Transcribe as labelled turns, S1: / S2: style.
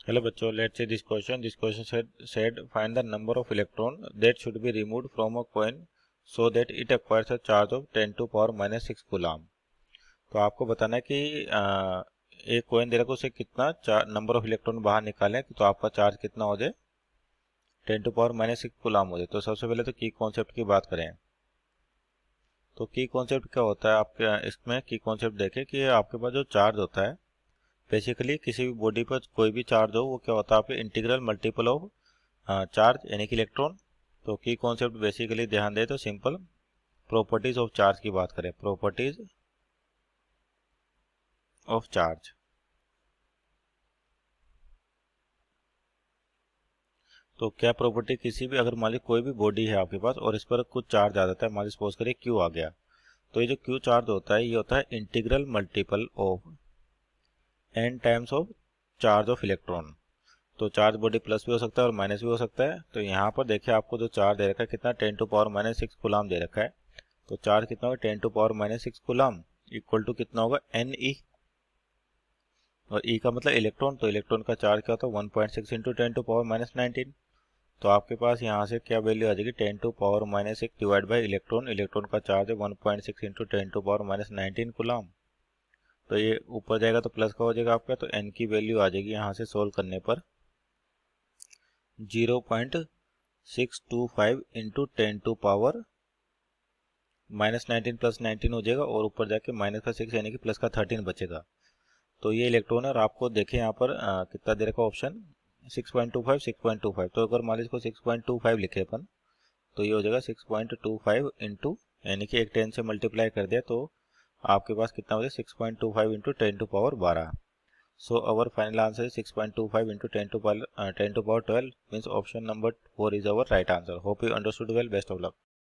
S1: Hello बच्चों, let's see this question. This question said find the number of electron that should be removed from a coin so that it acquires a charge of 10 to power minus 6 coulomb. तो आपको बताना है कि एक coin दे रखा है, उसे कितना नंबर ऑफ इलेक्ट्रॉन बाहर निकालें तो आपका चार्ज कितना हो जाए, 10 टू पावर माइनस 6 कूलाम हो जाए। तो सबसे पहले तो की कॉन्सेप्ट की बात करें तो की कॉन्सेप्ट क्या होता है। आपके इसमें की कॉन्सेप्ट देखें कि आपके पास जो चार्ज होता है, बेसिकली किसी भी बॉडी पर कोई भी चार्ज हो वो क्या होता है, आपके इंटीग्रल मल्टीपल ऑफ चार्ज यानी कि इलेक्ट्रॉन। तो की कॉन्सेप्ट बेसिकली ध्यान दे तो सिंपल प्रॉपर्टीज ऑफ चार्ज की बात करें, प्रॉपर्टीज ऑफ चार्ज। तो क्या प्रॉपर्टी, किसी भी अगर मान ली कोई भी बॉडी है आपके पास और इस पर कुछ चार्ज आ जाता है, मान ली सपोज करिए क्यू आ गया, तो ये जो क्यू चार्ज होता है ये होता है integral multiple of N times of charge of electron. तो चार्ज बॉडी प्लस भी हो सकता है और माइनस भी हो सकता है। तो यहाँ पर देखिए आपको जो चार्ज दे रखा है कितना, 10 टू पावर माइनस 6 कूलाम दे रखा है। तो चार्ज कितना होगा, 10 to power minus 6 coulomb equal to कितना होगा, एन ई। और ई का मतलब इलेक्ट्रॉन, तो इलेक्ट्रॉन का चार्ज क्या होता है 1.6 इंटू 10 टू पावर माइनस 19। तो आपके पास यहाँ से क्या वैल्यू आ जाएगी, 10 to power minus 6 divide by electron. Electron का चार्ज है 1.6 into 10 to power minus 19 coulomb. तो ये ऊपर जाएगा तो प्लस का हो जाएगा आपका, तो एन की वैल्यू आ जाएगी यहाँ से सोल्व करने पर 0.625 into 10 to power minus 19 plus 19 हो जाएगा, और ऊपर जाके माइनस का 6 यानी कि प्लस का 13 बचेगा। तो ये इलेक्ट्रॉन है और आपको देखें यहाँ पर कितना दे रखा ऑप्शन 6.25 6.25। तो अगर मान लीजिए इसको 6.25 लिखे अपन तो ये हो जाएगा 6.25 इंटू यानी कि एक 10 से मल्टीप्लाई कर दिया तो आपके पास कितना हो जाएगा 6.25 into 10 to power 12। So our final answer is 6.25 into 10 to power 12 means option number 4 is our right answer. Hope you understood well. Best of luck.